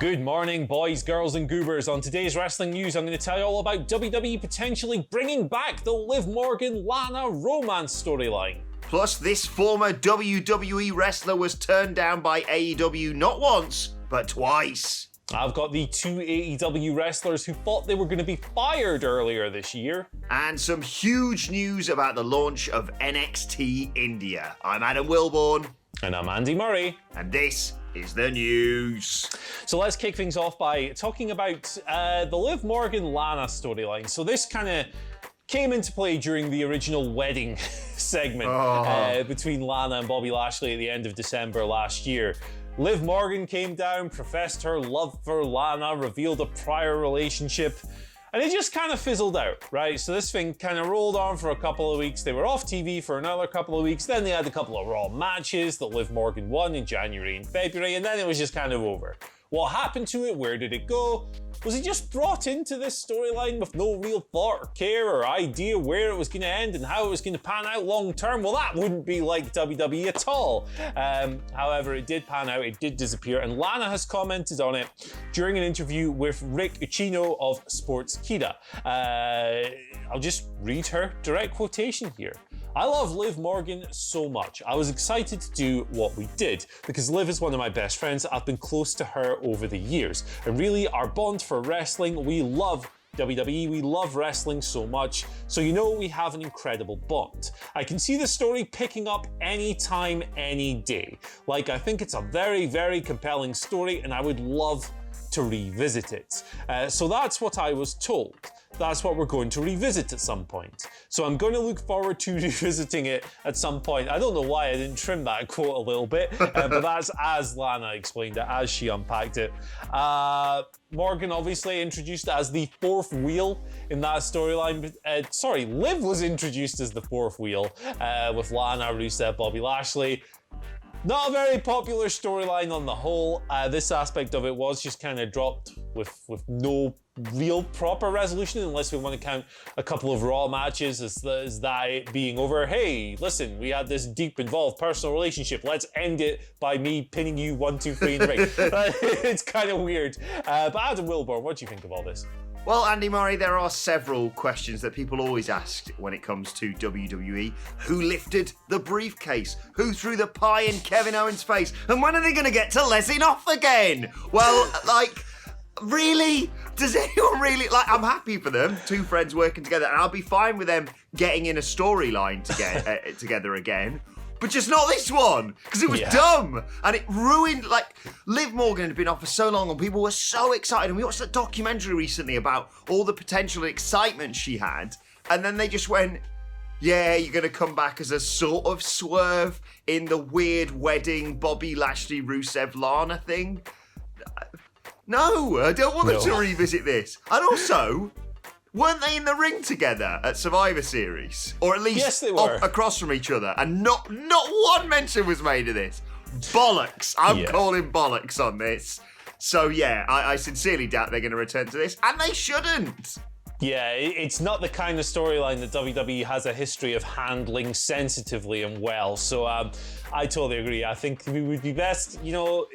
Good morning, boys, girls, and goobers. On today's wrestling news, I'm going to tell you all about WWE potentially bringing back the Liv Morgan-Lana romance storyline. Plus, this former WWE wrestler was turned down by AEW not once, but twice. I've got the two AEW wrestlers who thought they were going to be fired earlier this year. And some huge news about the launch of NXT India. I'm Adam Wilborn. And I'm Andy Murray. And this is the news. So let's kick things off by talking about the Liv Morgan-Lana storyline. So this kind of came into play during the original wedding segment between Lana and Bobby Lashley at the end of December last year. Liv Morgan came down, professed her love for Lana, revealed a prior relationship, and it just kind of fizzled out, right? So this thing kind of rolled on for a couple of weeks. They were off TV for another couple of weeks. Then they had a couple of Raw matches that Liv Morgan won in January and February, and then it was just kind of over. What happened to it? Where did it go? Was it just brought into this storyline with no real thought or care or idea where it was going to end and how it was going to pan out long term? Well, that wouldn't be like WWE at all. However, it did pan out, it did disappear, and Lana has commented on it during an interview with Rick Ucchino of Sportskeeda. I'll just read her direct quotation here. I love Liv Morgan so much. I was excited to do what we did because Liv is one of my best friends. I've been close to her over the years. And really, our bond for wrestling, we love WWE, we love wrestling so much. So you know we have an incredible bond. I can see the story picking up anytime, any day. Like, I think it's a very, very compelling story and I would love to revisit it. So that's what I was told. That's what we're going to revisit at some point. So I'm going to look forward to revisiting it at some point. I don't know why I didn't trim that quote a little bit, but that's as Lana explained it, as she unpacked it. Morgan obviously introduced as the fourth wheel in that storyline. Liv was introduced as the fourth wheel with Lana, Rusev, Bobby Lashley. Not a very popular storyline on the whole. This aspect of it was just kind of dropped with no real proper resolution, unless we want to count a couple of Raw matches as that it being over. Hey, listen, we had this deep, involved personal relationship. Let's end it by me pinning you 1, 2, 3 in the ring. It's kind of weird. But Adam Wilborn, what do you think of all this? Well, Andy Murray, there are several questions that people always ask when it comes to WWE. Who lifted the briefcase? Who threw the pie in Kevin Owens' face? And when are they going to get to Les off again? Well, really? Does anyone really... I'm happy for them, two friends working together, and I'll be fine with them getting in a storyline together again. But just not this one, because it was dumb. And it ruined, Liv Morgan had been off for so long and people were so excited. And we watched that documentary recently about all the potential and excitement she had. And then they just went, yeah, you're going to come back as a sort of swerve in the weird wedding Bobby Lashley, Rusev, Lana thing. No, I don't want them to revisit this. And also... weren't they in the ring together at Survivor Series? Or at least yes, they were. Across from each other. And not one mention was made of this. Bollocks. I'm calling bollocks on this. So yeah, I sincerely doubt they're going to return to this. And they shouldn't. Yeah, it's not the kind of storyline that WWE has a history of handling sensitively and well. So I totally agree. I think we would be best, you're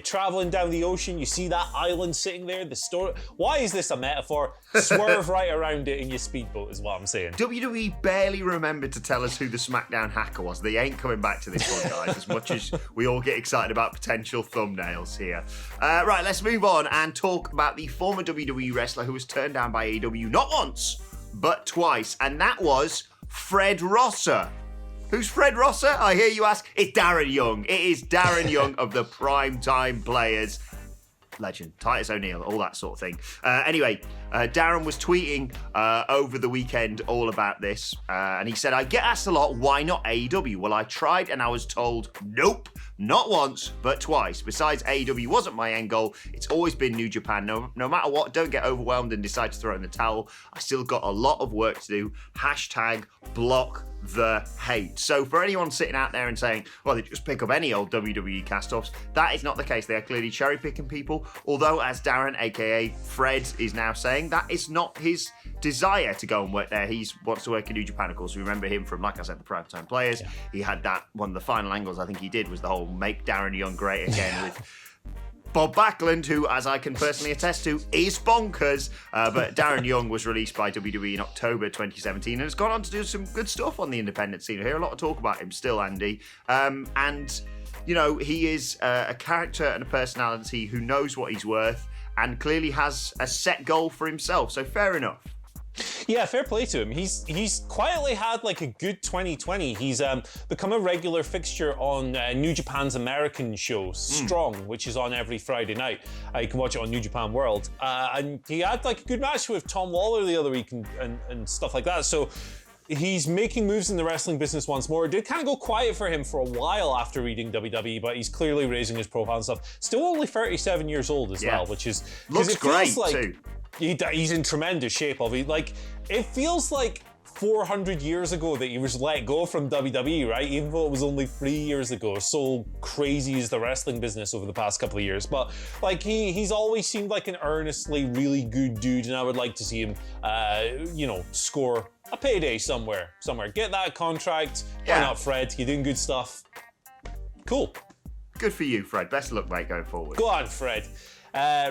traveling down the ocean, you see that island sitting there, the story. Why is this a metaphor? Swerve right around it in your speedboat is what I'm saying. WWE barely remembered to tell us who the SmackDown hacker was. They ain't coming back to this one, guys, as much as we all get excited about potential thumbnails here. Right, let's move on and talk about the former WWE wrestler who was turned down by AEW not once, but twice, and that was Fred Rosser. Who's Fred Rosser? I hear you ask. It's Darren Young. It is Darren Young of the Primetime Players. Legend. Titus O'Neil, all that sort of thing. Anyway, Darren was tweeting over the weekend all about this, and he said, I get asked a lot, why not AEW? Well, I tried and I was told, nope, not once, but twice. Besides, AEW wasn't my end goal. It's always been New Japan. No matter what, don't get overwhelmed and decide to throw in the towel. I still got a lot of work to do. Hashtag block the hate. So for anyone sitting out there and saying, well, they just pick up any old WWE cast-offs, that is not the case. They are clearly cherry-picking people. Although, as Darren, aka Fred, is now saying, that is not his desire to go and work there. He wants to work in New Japan, of course. We remember him from, like I said, the Primetime Players. Yeah. He had that, one of the final angles I think he did was the whole make Darren Young great again with Bob Backlund, who, as I can personally attest to, is bonkers. But Darren Young was released by WWE in October 2017 and has gone on to do some good stuff on the independent scene. I hear a lot of talk about him still, Andy. And, you know, he is a character and a personality who knows what he's worth and clearly has a set goal for himself. So fair enough. Yeah, fair play to him. He's quietly had like a good 2020. He's become a regular fixture on New Japan's American show, Strong, which is on every Friday night. You can watch it on New Japan World. And he had like a good match with Tom Lawler the other week and stuff like that. So he's making moves in the wrestling business once more. It did kind of go quiet for him for a while after reading WWE, but he's clearly raising his profile and stuff. Still only 37 years old as well, which is... Looks great like too. He's in tremendous shape. It feels like 400 years ago that he was let go from WWE, right? Even though it was only 3 years ago. So crazy is the wrestling business over the past couple of years. But like he's always seemed like an earnestly really good dude, and I would like to see him, score a payday somewhere. Get that contract. Why not, Fred? You're doing good stuff. Cool. Good for you, Fred. Best of luck, mate, going forward. Go on, Fred.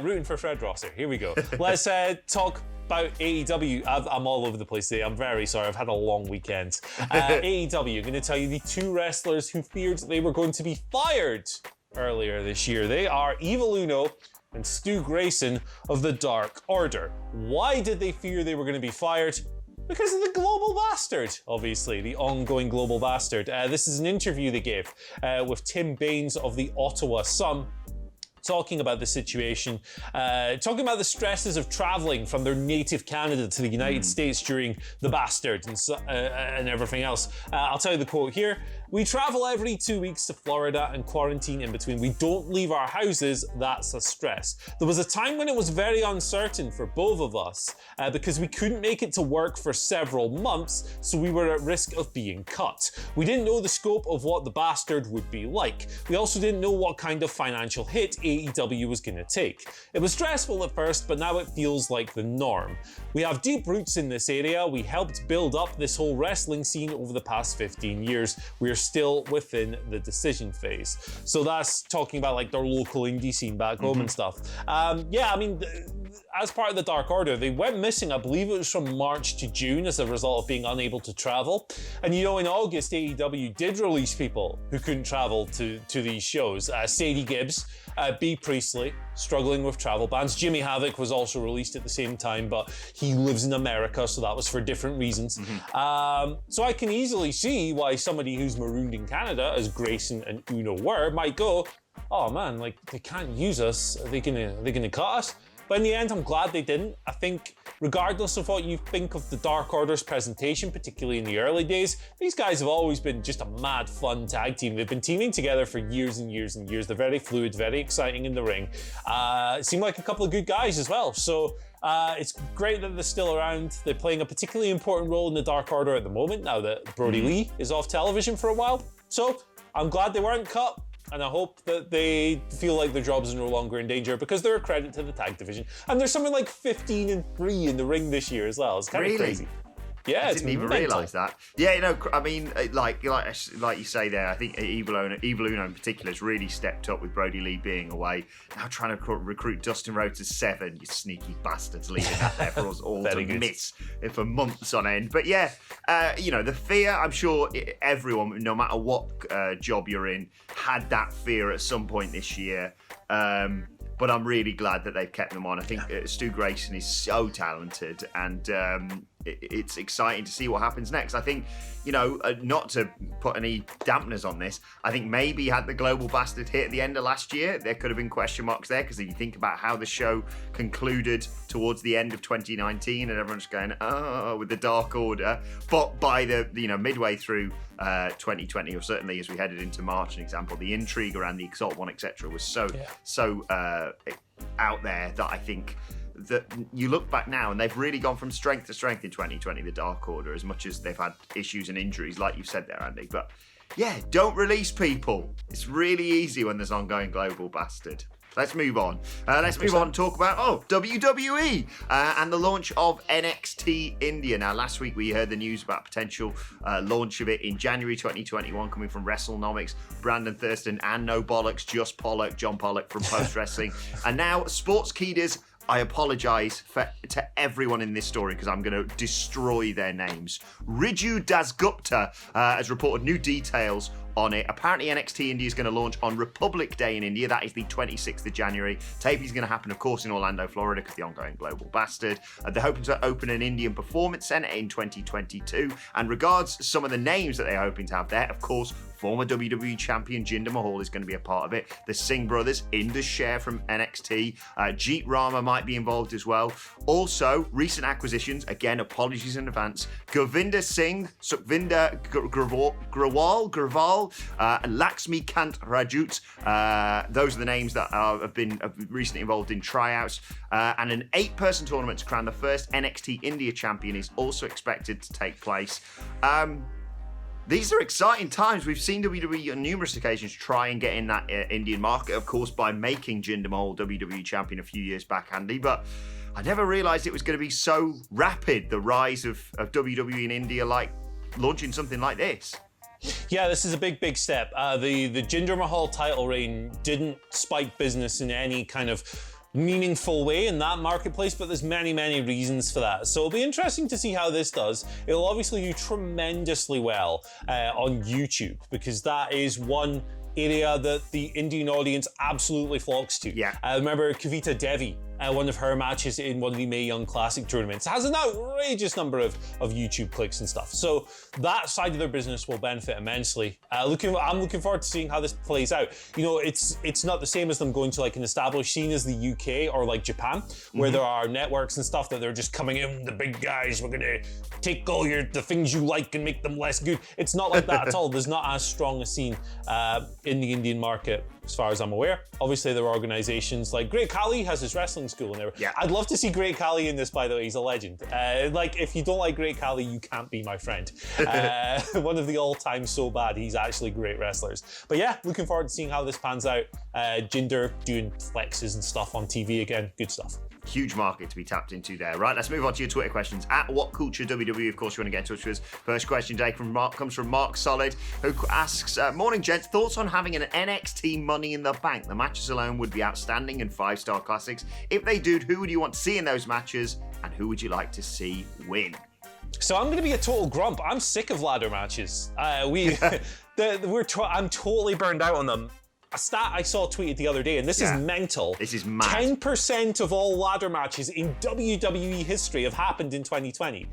Rooting for Fred Rosser. Here we go. Let's talk about AEW. I'm all over the place today. I'm very sorry. I've had a long weekend. AEW, I'm going to tell you the two wrestlers who feared they were going to be fired earlier this year. They are Evil Uno and Stu Grayson of the Dark Order. Why did they fear they were going to be fired? Because of the Global Bastard, obviously, the ongoing Global Bastard. This is an interview they gave with Tim Baines of the Ottawa Sun, talking about the situation, talking about the stresses of traveling from their native Canada to the United States during the Bastard and everything else. I'll tell you the quote here. "We travel every 2 weeks to Florida and quarantine in between. We don't leave our houses. That's a stress. There was a time when it was very uncertain for both of us because we couldn't make it to work for several months, so we were at risk of being cut. We didn't know the scope of what the Bastard would be like. We also didn't know what kind of financial hit AEW was going to take. It was stressful at first, but now it feels like the norm. We have deep roots in this area. We helped build up this whole wrestling scene over the past 15 years. We are still within the decision phase." So that's talking about like their local indie scene back home and stuff. As part of the Dark Order, they went missing, I believe it was from March to June as a result of being unable to travel. And in August, AEW did release people who couldn't travel to these shows. Sadie Gibbs, B. Priestley, struggling with travel bans. Jimmy Havoc was also released at the same time, but he lives in America, so that was for different reasons. So I can easily see why somebody who's marooned in Canada, as Grayson and Uno were, might go, "Oh man, like they can't use us. Are they gonna cut us?" But in the end, I'm glad they didn't. I think regardless of what you think of the Dark Order's presentation, particularly in the early days, these guys have always been just a mad fun tag team. They've been teaming together for years and years and years. They're very fluid, very exciting in the ring. Seem like a couple of good guys as well. So it's great that they're still around. They're playing a particularly important role in the Dark Order at the moment, now that Brody Lee is off television for a while. So I'm glad they weren't cut. And I hope that they feel like their jobs are no longer in danger because they're a credit to the tag division. And there's something like 15-3 in the ring this year as well. It's kind of crazy. Yeah, I didn't even realise that. Yeah, I mean, like you say there, I think Evil Uno in particular has really stepped up with Brody Lee being away. Now trying to recruit Dustin Rhodes to 7, you sneaky bastards, leaving that there for us all to miss for months on end. But yeah, the fear, I'm sure everyone, no matter what job you're in, had that fear at some point this year. But I'm really glad that they've kept them on. I think Stu Grayson is so talented, and it's exciting to see what happens next. I think, not to put any dampeners on this, I think maybe had the Global Bastard hit at the end of last year, there could have been question marks there, because if you think about how the show concluded towards the end of 2019 and everyone's going, oh, with the Dark Order, but by the midway through 2020, or certainly as we headed into March, an example, the intrigue around the Exalt One, etc., was so out there that I think that you look back now and they've really gone from strength to strength in 2020, the Dark Order, as much as they've had issues and injuries, like you've said there, Andy. But yeah, don't release people. It's really easy when there's ongoing Global Bastard. Let's move on. Let's move on and talk about, WWE and the launch of NXT India. Now, last week we heard the news about potential launch of it in January 2021 coming from WrestleNomics, Brandon Thurston, and No Bollocks, Just Pollock, John Pollock from Post Wrestling. And now, Sportskeeders, I apologise to everyone in this story because I'm going to destroy their names. Riju Dasgupta has reported new details on it. Apparently, NXT India is going to launch on Republic Day in India. That is the 26th of January. Taping is going to happen, of course, in Orlando, Florida, because the ongoing global bastard. They're hoping to open an Indian Performance Center in 2022. And regards some of the names that they're hoping to have there, of course, former WWE champion Jinder Mahal is going to be a part of it. The Singh brothers, Indus Sher from NXT. Jeet Rama might be involved as well. Also, recent acquisitions, again, apologies in advance. Govinda Singh, Sukhvinder Gravwal, Laxmi Kant Rajut. Those are the names that have been recently involved in tryouts. And an 8-person tournament to crown the first NXT India champion is also expected to take place. These are exciting times. We've seen WWE on numerous occasions try and get in that Indian market, of course, by making Jinder Mahal WWE champion a few years back, Andy. But I never realised it was going to be so rapid, the rise of WWE in India, like launching something like this. Yeah, this is a big step. The Jinder Mahal title reign didn't spike business in any kind of meaningful way in that marketplace, but there's many reasons for that. So it'll be interesting to see how this does. It'll obviously do tremendously well on YouTube, because that is one area that the Indian audience absolutely flocks to. Yeah. I remember Kavita Devi, one of her matches in one of the Mae Young Classic tournaments, has an outrageous number of YouTube clicks and stuff. So that side of their business will benefit immensely. I'm looking forward to seeing how this plays out. You know, it's not the same as them going to like an established scene as the UK or like Japan, where there are networks and stuff that they're just coming in, the big guys, we're gonna take all the things you like and make them less good. It's not like that at all. There's not as strong a scene in the Indian market, as far as I'm aware. Obviously, there are organizations like Great Khali has his wrestling school in there. Yeah. I'd love to see Great Khali in this, by the way. He's a legend. Like, if you don't like Great Khali, you can't be my friend. One of the all-time so bad, he's actually great wrestlers. But yeah, looking forward to seeing how this pans out. Jinder doing flexes and stuff on TV again. Good stuff. Huge market to be tapped into there. Right, let's move on to your Twitter questions. At WhatCulture WWE, of course, you want to get in touch with us. First question today comes from Mark Solid, who asks, morning, gents. Thoughts on having an NXT Money in the Bank? The matches alone would be outstanding and 5-star classics. If they do, who would you want to see in those matches, and who would you like to see win? So I'm going to be a total grump. I'm sick of ladder matches. I'm totally burned out on them. A stat I saw tweeted the other day, and this is mental. This is mad. 10% of all ladder matches in WWE history have happened in 2020.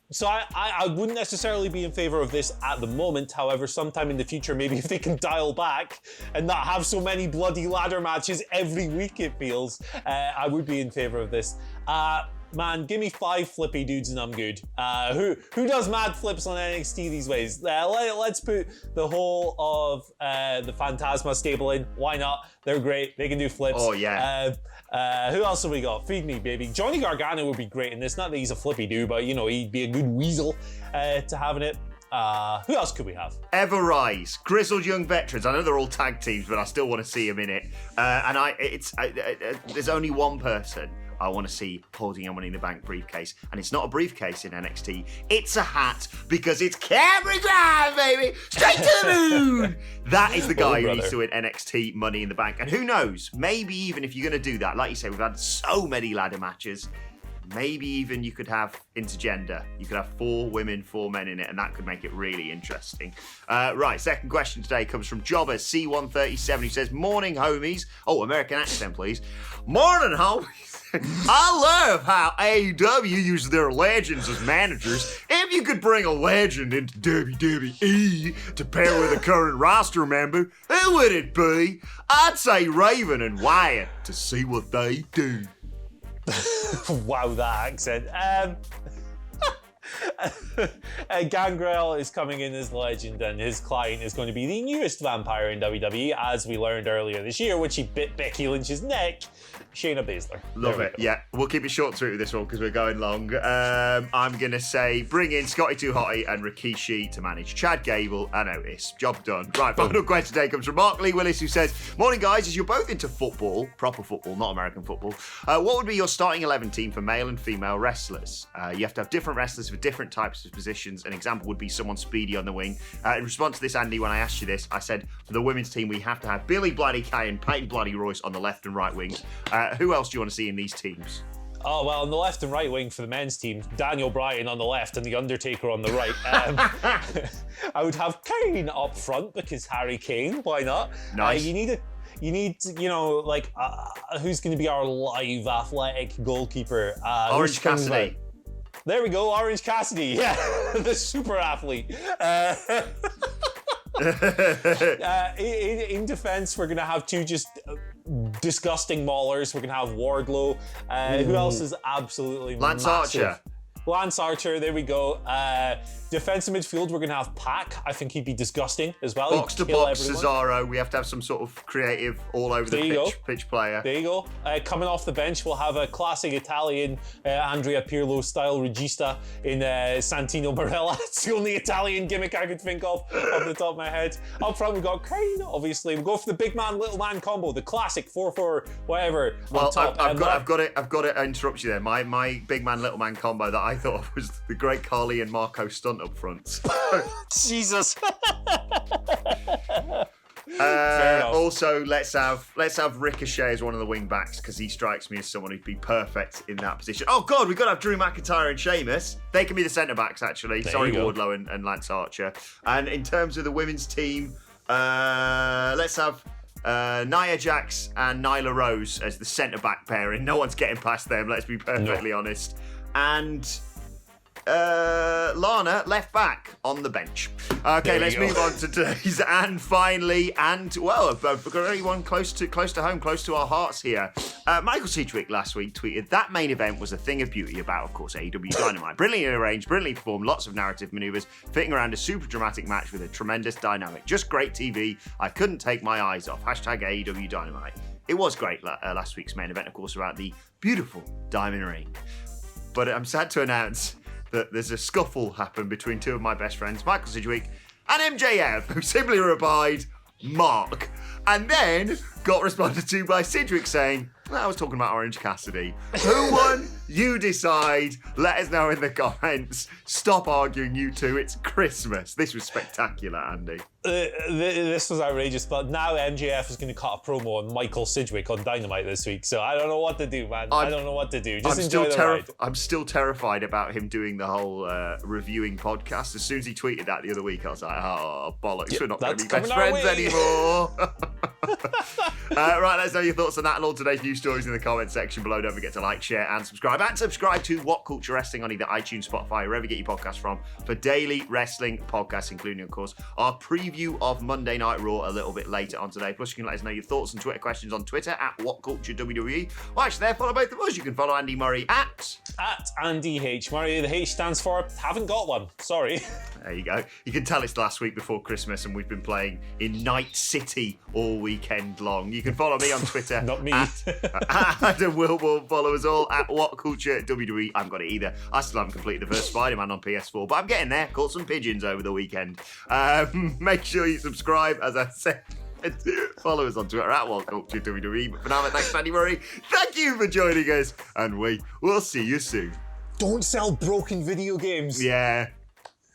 So I wouldn't necessarily be in favor of this at the moment. However, sometime in the future, maybe if they can dial back and not have so many bloody ladder matches every week, it feels, I would be in favor of this. Man, give me 5 flippy dudes and I'm good. Who does mad flips on NXT these ways? Let's put the whole of the Phantasma stable in. Why not? They're great. They can do flips. Oh, yeah. Who else have we got? Feed me, baby. Johnny Gargano would be great in this. Not that he's a flippy dude, but, you know, he'd be a good weasel to having it. Who else could we have? Ever Rise, grizzled young veterans. I know they're all tag teams, but I still want to see them in it. There's only one person I want to see holding a Money in the Bank briefcase, and it's not a briefcase in NXT. It's a hat, because it's Cameron Grimes, baby, straight to the moon. That is the guy who needs to win NXT Money in the Bank. And who knows? Maybe even if you're going to do that, like you say, we've had so many ladder matches. Maybe even you could have intergender. You could have 4 women, 4 men in it, and that could make it really interesting. Right, second question today comes from Jobber C137, who says, morning, homies. Oh, American accent, please. Morning, homies. I love how AEW uses their legends as managers. If you could bring a legend into WWE to pair with a current roster member, who would it be? I'd say Raven and Wyatt to see what they do. Wow, that accent. Gangrel is coming in as legend, and his client is going to be the newest vampire in WWE, as we learned earlier this year, which he bit Becky Lynch's neck, Shayna Baszler. Love it. Yeah, we'll keep it short and sweet with this one because we're going long. I'm going to say bring in Scotty 2 Hotty and Rikishi to manage Chad Gable and Otis. Job done. Right, final question today comes from Mark Lee Willis, who says, morning guys, as you're both into football, proper football, not American football, what would be your starting 11 team for male and female wrestlers? You have to have different wrestlers for different types of positions. An example would be someone speedy on the wing. In response to this, Andy, when I asked you this, I said for the women's team, we have to have Billy Bloody Kay and Peyton Bloody Royce on the left and right wings. Who else do you want to see in these teams? Oh, well, on the left and right wing for the men's team, Daniel Bryan on the left and The Undertaker on the right. I would have Kane up front because Harry Kane, why not? Nice. You need, like, who's going to be our live athletic goalkeeper? Orange Cassidy. There we go, Orange Cassidy. Yeah, the super athlete. In defense, we're going to have two just disgusting maulers. We're going to have Wardlow. Who else is absolutely Lance massive? Archer. Lance Archer, there we go. Defensive midfield, we're going to have Pac. I think he'd be disgusting as well. Box to box, Cesaro. We have to have some sort of creative, all over the pitch player. There you go. Coming off the bench, we'll have a classic Italian Andrea Pirlo style regista in Santino Marella. It's the only Italian gimmick I could think of off the top of my head. Up front, we've got Kane, obviously. We'll go for the big man, little man combo, the classic 4-4, whatever. Well, I've got to interrupt you there. My big man, little man combo that I thought of was the great Carly and Marco stunt up front. Jesus. Also, let's have Ricochet as one of the wing backs because he strikes me as someone who'd be perfect in that position. Oh God, we've got to have Drew McIntyre and Sheamus. They can be the centre backs actually. Sorry, Wardlow and Lance Archer. And in terms of the women's team, let's have Nia Jax and Nyla Rose as the centre back pairing. No one's getting past them. Let's be perfectly honest. And Lana left back on the bench. Okay, let's move on to today's and finally, and well, we've got anyone close to home, close to our hearts here. Michael Sidgwick last week tweeted that main event was a thing of beauty about, of course, AEW Dynamite. Brilliantly arranged, brilliantly performed, lots of narrative maneuvers, fitting around a super dramatic match with a tremendous dynamic. Just great TV. I couldn't take my eyes off. Hashtag AEW Dynamite. It was great last week's main event, of course, about the beautiful Diamond Ring. But I'm sad to announce that there's a scuffle happened between two of my best friends, Michael Sidgwick and MJF, who simply replied, Mark, and then got responded to by Sidgwick saying, I was talking about Orange Cassidy. Who won? You decide. Let us know in the comments. Stop arguing, you two. It's Christmas. This was spectacular, Andy. This was outrageous, but now MJF is going to cut a promo on Michael Sidgwick on Dynamite this week, so I don't know what to do, man. I don't know what to do. Just enjoy the ride. I'm still terrified about him doing the whole reviewing podcast. As soon as he tweeted that the other week, I was like, oh, bollocks. We're not going to be best friends anymore. Right, let us know your thoughts on that and all today's news stories in the comment section below. Don't forget to like, share, and subscribe. And subscribe to What Culture Wrestling on either iTunes, Spotify, wherever you get your podcasts from, for daily wrestling podcasts, including, of course, our preview of Monday Night Raw a little bit later on today. Plus, you can let us know your thoughts and Twitter questions on Twitter at WhatCultureWWE. Well, actually, there, follow both of us. You can follow Andy Murray at Andy H. Murray. The H stands for haven't got one. Sorry. There you go. You can tell it's the last week before Christmas and we've been playing in Night City all weekend long. You can follow me on Twitter. Not me. Adam will follow us all at WhatCultureWWE. I haven't got it either. I still haven't completed the first Spider-Man on PS4, but I'm getting there. Caught some pigeons over the weekend. Make sure you subscribe, as I said. Follow us on Twitter at WhatCultureWWE. But for now, thanks, Andy Murray. Thank you for joining us, and we will see you soon. Don't sell broken video games. Yeah.